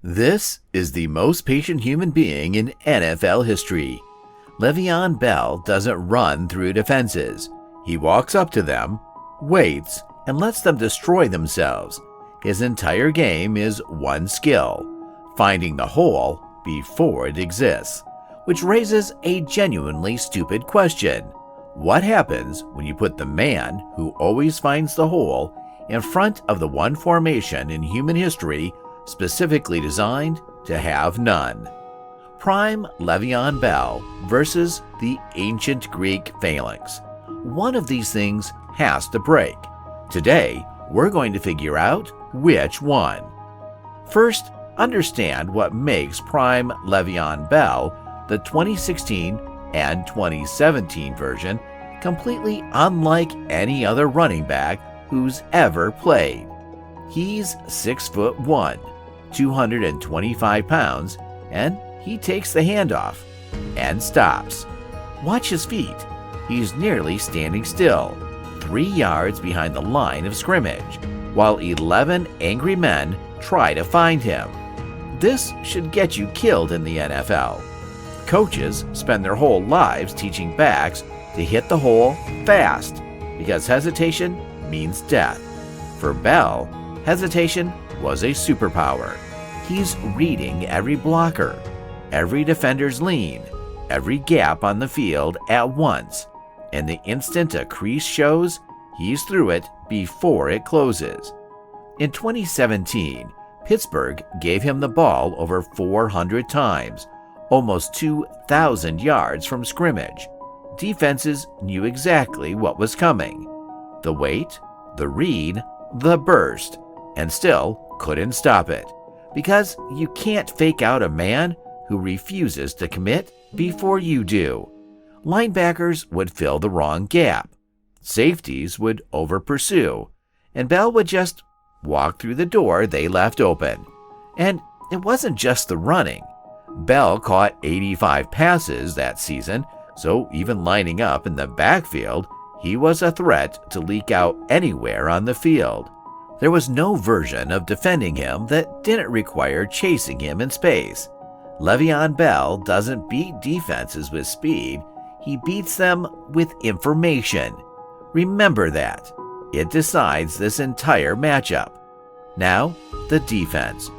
This is the most patient human being in NFL history. Le'Veon Bell doesn't run through defenses. He walks up to them, waits, and lets them destroy themselves. His entire game is one skill: finding the hole before it exists. Which raises a genuinely stupid question. What happens when you put the man who always finds the hole in front of the one formation in human history specifically designed to have none? Prime Le'Veon Bell versus the ancient Greek Phalanx. One of these things has to break. Today, we're going to figure out which one. First, understand what makes Prime Le'Veon Bell, the 2016 and 2017 version, completely unlike any other running back who's ever played. He's 6'1", 225 pounds, and he takes the handoff and stops. Watch his feet. He's nearly standing still, 3 yards behind the line of scrimmage, while 11 angry men try to find him. This should get you killed in the NFL. Coaches spend their whole lives teaching backs to hit the hole fast because hesitation means death. For Bell, hesitation was a superpower. He's reading every blocker, every defender's lean, every gap on the field at once, and the instant a crease shows, he's through it before it closes. In 2017, Pittsburgh gave him the ball over 400 times, almost 2,000 yards from scrimmage. Defenses knew exactly what was coming: the wait, the read, the burst, and still couldn't stop it. Because you can't fake out a man who refuses to commit before you do. Linebackers would fill the wrong gap. Safeties would over-pursue, and Bell would just walk through the door they left open. And it wasn't just the running. Bell caught 85 passes that season, so even lining up in the backfield, he was a threat to leak out anywhere on the field. There was no version of defending him that didn't require chasing him in space. Le'Veon Bell doesn't beat defenses with speed, he beats them with information. Remember that. It decides this entire matchup. Now, the defense.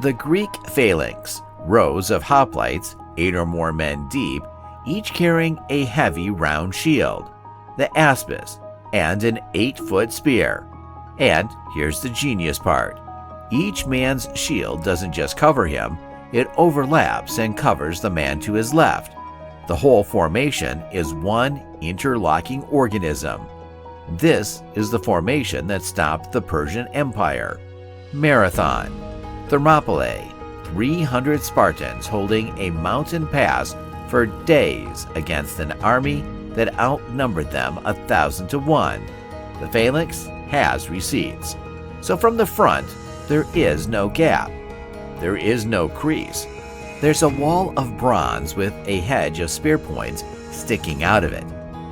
The Greek Phalanx, rows of hoplites, 8 or more men deep, each carrying a heavy round shield, the aspis, and an 8-foot spear. And here's the genius part. Each man's shield doesn't just cover him, it overlaps and covers the man to his left. The whole formation is one interlocking organism. This is the formation that stopped the Persian Empire. Marathon. Thermopylae. 300 Spartans holding a mountain pass for days against an army that outnumbered them 1,000 to 1. The Phalanx has receipts. So from the front, there is no gap. There is no crease. There's a wall of bronze with a hedge of spear points sticking out of it,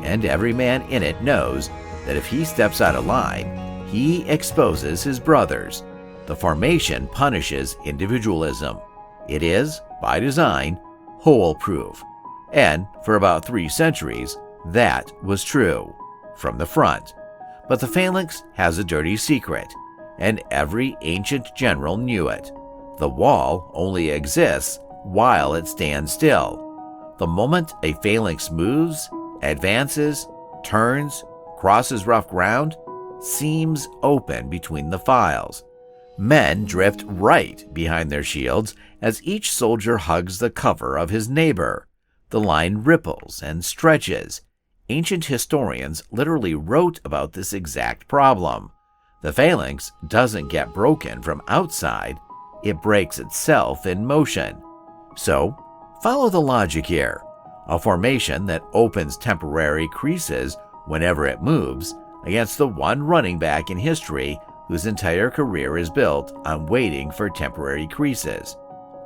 and every man in it knows that if he steps out of line, he exposes his brothers. The formation punishes individualism. It is, by design, hole-proof. And for about 3 centuries, that was true, from the front. But the Phalanx has a dirty secret, and every ancient general knew it. The wall only exists while it stands still. The moment a Phalanx moves, advances, turns, crosses rough ground, seams open between the files. Men drift right behind their shields as each soldier hugs the cover of his neighbor. The line ripples and stretches. Ancient historians literally wrote about this exact problem. The Phalanx doesn't get broken from outside, it breaks itself in motion. So, follow the logic here. A formation that opens temporary creases whenever it moves against the one running back in history whose entire career is built on waiting for temporary creases.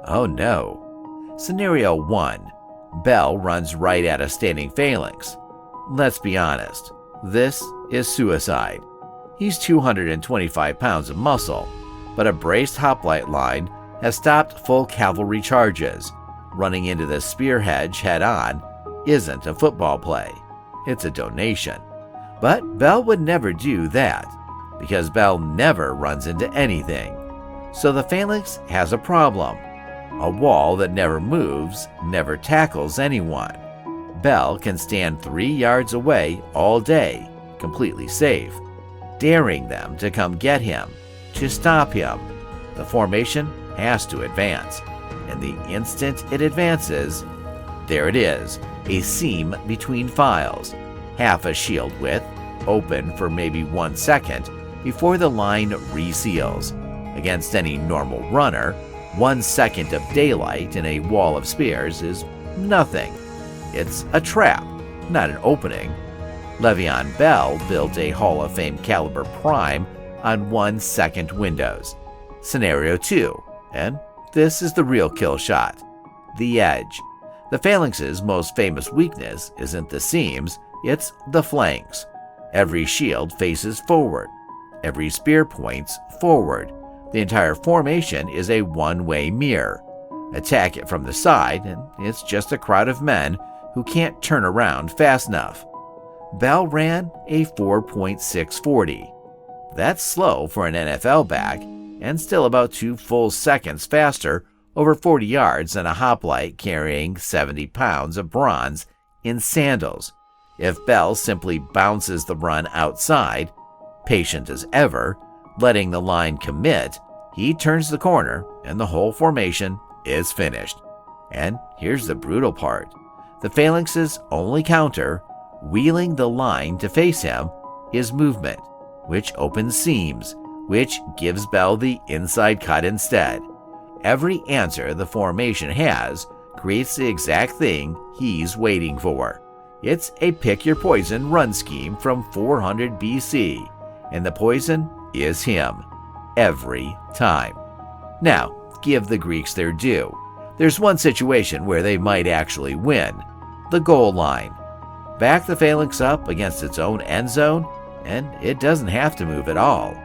Oh no. Scenario 1. Bell runs right at a standing Phalanx. Let's be honest, this is suicide. He's 225 pounds of muscle, but a braced hoplite line has stopped full cavalry charges. Running into the spear hedge head-on isn't a football play. It's a donation. But Bell would never do that, because Bell never runs into anything. So the Phalanx has a problem. A wall that never moves, never tackles anyone. Bell can stand 3 yards away all day, completely safe, daring them to come get him, to stop him. The formation has to advance, and the instant it advances, there it is, a seam between files, half a shield width, open for maybe 1 second before the line reseals. Against any normal runner, 1 second of daylight in a wall of spears is nothing. It's a trap, not an opening. Le'Veon Bell built a Hall of Fame caliber prime on 1 second windows. Scenario 2, and this is the real kill shot. The edge. The Phalanx's most famous weakness isn't the seams, it's the flanks. Every shield faces forward. Every spear points forward. The entire formation is a one-way mirror. Attack it from the side, and it's just a crowd of men who can't turn around fast enough. Bell ran a 4.640. That's slow for an NFL back, and still about 2 full seconds faster over 40 yards than a hoplite carrying 70 pounds of bronze in sandals. If Bell simply bounces the run outside, patient as ever, letting the line commit, he turns the corner and the whole formation is finished. And here's the brutal part. The Phalanx's only counter, wheeling the line to face him, is movement, which opens seams, which gives Bell the inside cut instead. Every answer the formation has creates the exact thing he's waiting for. It's a pick-your-poison run scheme from 400 BC, and the poison is him, every time. Now, give the Greeks their due. There's one situation where they might actually win, the goal line. Back the Phalanx up against its own end zone, and it doesn't have to move at all.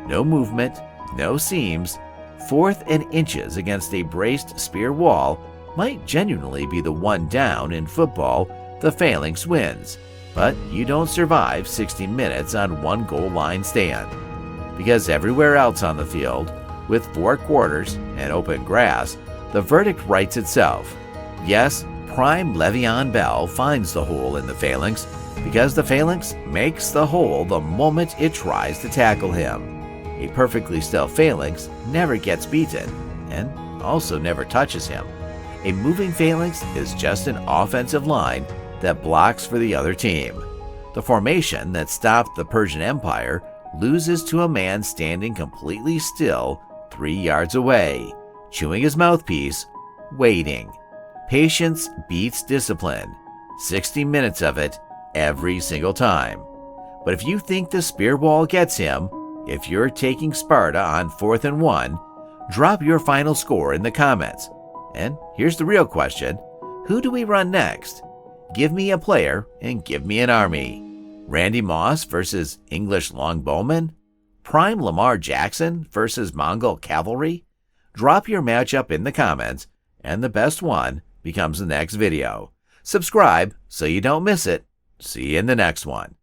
No movement, no seams. 4th and inches against a braced spear wall might genuinely be the one down in football the Phalanx wins, but you don't survive 60 minutes on one goal line stand. Because everywhere else on the field, with 4 quarters and open grass, the verdict writes itself. Yes, prime Le'Veon Bell finds the hole in the Phalanx because the Phalanx makes the hole the moment it tries to tackle him. A perfectly still Phalanx never gets beaten, and also never touches him. A moving Phalanx is just an offensive line that blocks for the other team. The formation that stopped the Persian Empire loses to a man standing completely still 3 yards away, chewing his mouthpiece, waiting. Patience beats discipline. 60 minutes of it every single time. But if you think the spear wall gets him, if you're taking Sparta on 4th and 1, drop your final score in the comments. And here's the real question. Who do we run next? Give me a player and give me an army. Randy Moss versus English longbowmen? Prime Lamar Jackson versus Mongol cavalry? Drop your matchup in the comments, and the best one becomes the next video. Subscribe so you don't miss it. See you in the next one.